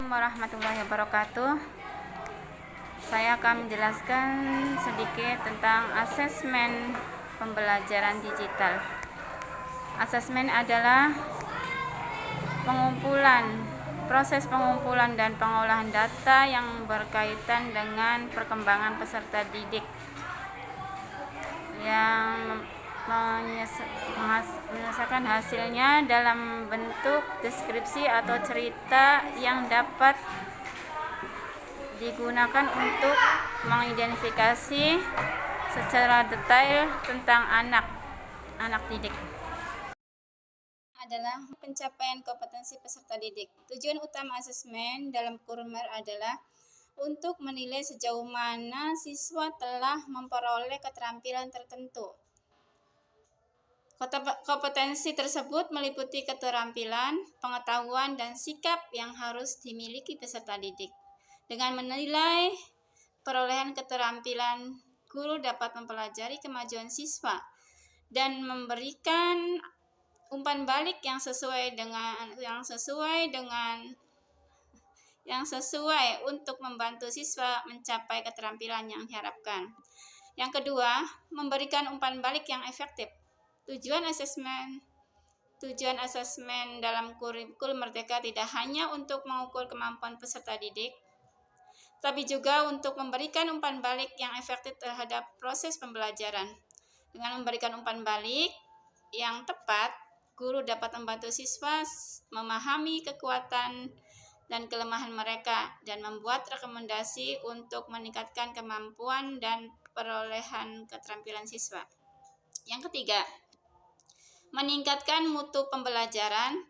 Warahmatullahi wabarakatuh. Saya akan menjelaskan sedikit tentang asesmen pembelajaran digital. Asesmen adalah proses pengumpulan dan pengolahan data yang berkaitan dengan perkembangan peserta didik yang menyelesaikan hasilnya dalam bentuk deskripsi atau cerita yang dapat digunakan untuk mengidentifikasi secara detail tentang anak didik. Adalah pencapaian kompetensi peserta didik. Tujuan utama asesmen dalam kurmer adalah untuk menilai sejauh mana siswa telah memperoleh keterampilan tertentu. Kompetensi tersebut meliputi keterampilan, pengetahuan, dan sikap yang harus dimiliki peserta didik. Dengan menilai perolehan keterampilan, guru dapat mempelajari kemajuan siswa dan memberikan umpan balik yang sesuai untuk membantu siswa mencapai keterampilan yang diharapkan. Yang kedua, memberikan umpan balik yang efektif. Tujuan asesmen dalam kurikulum Merdeka tidak hanya untuk mengukur kemampuan peserta didik, tapi juga untuk memberikan umpan balik yang efektif terhadap proses pembelajaran. Dengan memberikan umpan balik yang tepat, guru dapat membantu siswa memahami kekuatan dan kelemahan mereka dan membuat rekomendasi untuk meningkatkan kemampuan dan perolehan keterampilan siswa. Yang ketiga, meningkatkan mutu pembelajaran.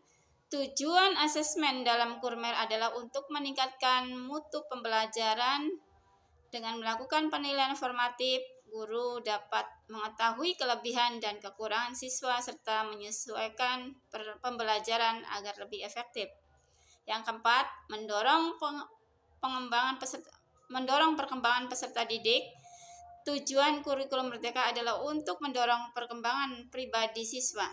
Tujuan asesmen dalam kurmer adalah untuk meningkatkan mutu pembelajaran. Dengan melakukan penilaian formatif, guru dapat mengetahui kelebihan dan kekurangan siswa serta menyesuaikan pembelajaran agar lebih efektif. Yang keempat, mendorong perkembangan peserta didik. Tujuan kurikulum Merdeka adalah untuk mendorong perkembangan pribadi siswa.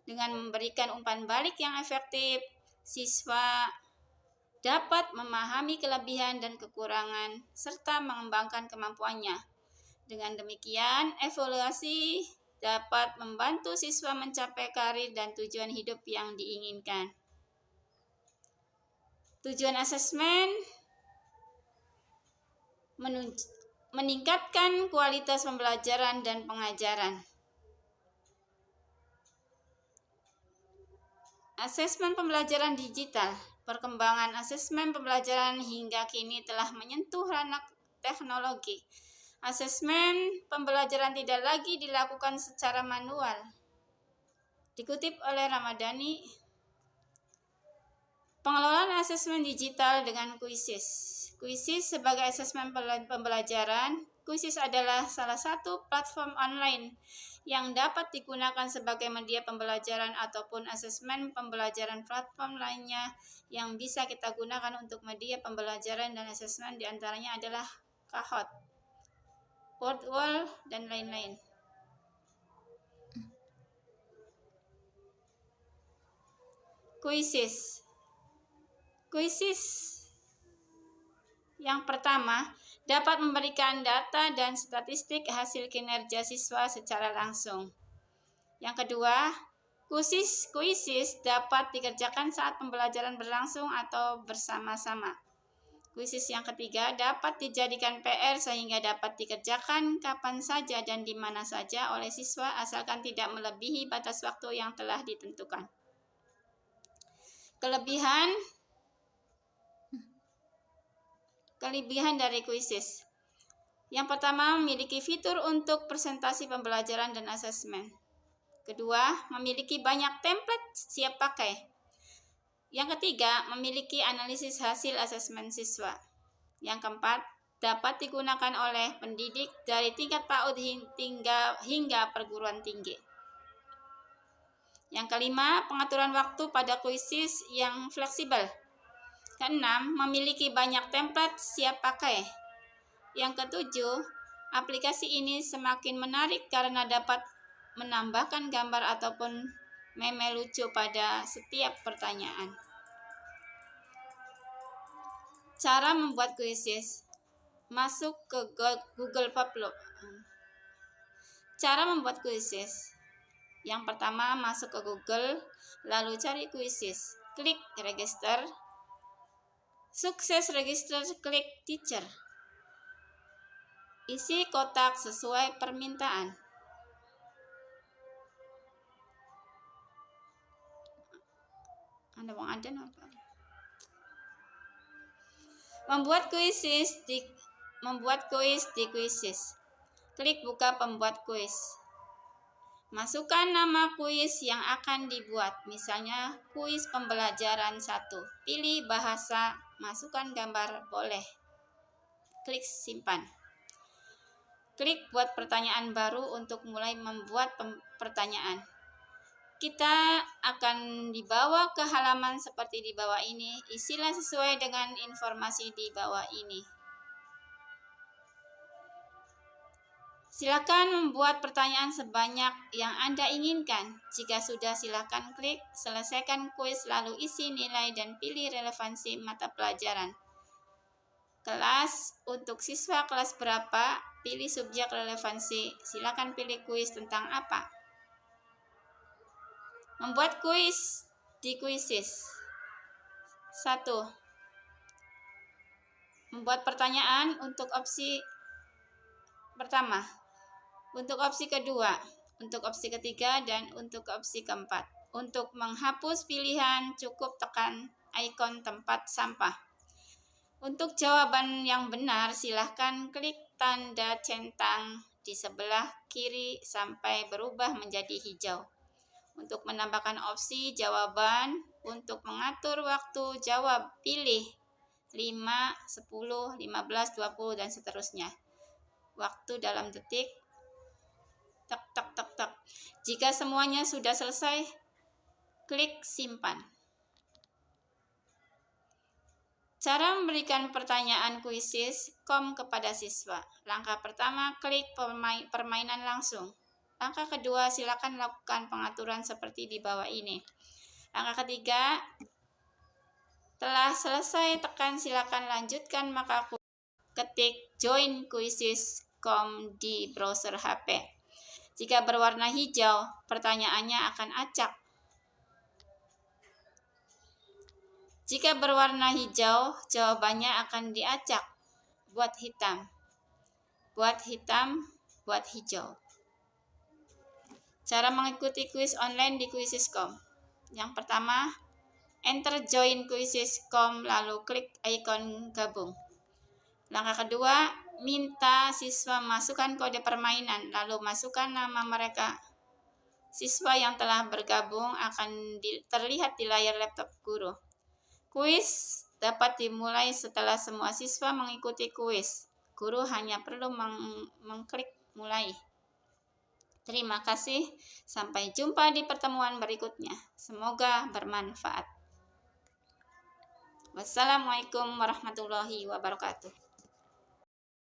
Dengan memberikan umpan balik yang efektif, siswa dapat memahami kelebihan dan kekurangan serta mengembangkan kemampuannya. Dengan demikian, evaluasi dapat membantu siswa mencapai karir dan tujuan hidup yang diinginkan. Tujuan asesmen meningkatkan kualitas pembelajaran dan pengajaran. Asesmen pembelajaran digital. Perkembangan asesmen pembelajaran hingga kini telah menyentuh ranah teknologi. Asesmen pembelajaran tidak lagi dilakukan secara manual. Dikutip oleh Ramadhani, pengelolaan asesmen digital dengan Quizzes. Quizzes sebagai asesmen pembelajaran. Quizzes adalah salah satu platform online yang dapat digunakan sebagai media pembelajaran ataupun asesmen pembelajaran. Platform lainnya yang bisa kita gunakan untuk media pembelajaran dan asesmen diantaranya adalah Kahoot, Wordwall, dan lain-lain. Quizzes. Yang pertama, dapat memberikan data dan statistik hasil kinerja siswa secara langsung. Yang kedua, quizzes dapat dikerjakan saat pembelajaran berlangsung atau bersama-sama. Quizzes yang ketiga dapat dijadikan PR sehingga dapat dikerjakan kapan saja dan di mana saja oleh siswa asalkan tidak melebihi batas waktu yang telah ditentukan. Kelebihan dari quizzes. Yang pertama, memiliki fitur untuk presentasi pembelajaran dan asesmen. Kedua, memiliki banyak template siap pakai. Yang ketiga, memiliki analisis hasil asesmen siswa. Yang keempat, dapat digunakan oleh pendidik dari tingkat PAUD hingga perguruan tinggi. Yang kelima, pengaturan waktu pada quizzes yang fleksibel. Keenam, memiliki banyak template siap pakai. Yang ketujuh, aplikasi ini semakin menarik karena dapat menambahkan gambar ataupun meme lucu pada setiap pertanyaan. Cara membuat kuisis. Masuk ke Google Paplo. Cara membuat kuisis. Yang pertama, masuk ke Google, lalu cari kuisis. Klik register. Sukses register, klik teacher. Isi kotak sesuai permintaan. Membuat kuisis di kuisis. Klik buka pembuat kuis. Masukkan nama kuis yang akan dibuat, misalnya kuis pembelajaran 1. Pilih bahasa, masukkan gambar, boleh. Klik simpan. Klik buat pertanyaan baru untuk mulai membuat pertanyaan. Kita akan dibawa ke halaman seperti di bawah ini. Isilah sesuai dengan informasi di bawah ini. Silakan membuat pertanyaan sebanyak yang Anda inginkan. Jika sudah, silakan klik selesaikan kuis lalu isi nilai dan pilih relevansi mata pelajaran. Kelas untuk siswa kelas berapa? Pilih subjek relevansi. Silakan pilih kuis tentang apa. Membuat kuis di kuisis. 1. Membuat pertanyaan untuk opsi pertama, untuk opsi kedua, untuk opsi ketiga, dan untuk opsi keempat. Untuk menghapus pilihan, cukup tekan ikon tempat sampah. Untuk jawaban yang benar, silahkan klik tanda centang di sebelah kiri sampai berubah menjadi hijau. Untuk menambahkan opsi jawaban, untuk mengatur waktu jawab, pilih 5, 10, 15, 20, dan seterusnya. Waktu dalam detik. Tak, tak, tak, tak. Jika semuanya sudah selesai, klik simpan. Cara memberikan pertanyaan kuisis kepada siswa. Langkah pertama, klik permainan langsung. Langkah kedua, silakan lakukan pengaturan seperti di bawah ini. Langkah ketiga, telah selesai, tekan silakan lanjutkan, maka ketik join kuisis.com di browser HP. Jika berwarna hijau, pertanyaannya akan acak. Jika berwarna hijau, jawabannya akan diacak. Buat hitam. Buat hitam, buat hijau. Cara mengikuti kuis online di kuisis.com. Yang pertama, enter join kuisis.com lalu klik ikon gabung. Langkah kedua, minta siswa masukkan kode permainan lalu masukkan nama mereka. Siswa yang telah bergabung akan terlihat di layar laptop guru. Kuis dapat dimulai setelah semua siswa mengikuti kuis. Guru hanya perlu mengklik mulai. Terima kasih, sampai jumpa di pertemuan berikutnya. Semoga bermanfaat. Wassalamualaikum warahmatullahi wabarakatuh.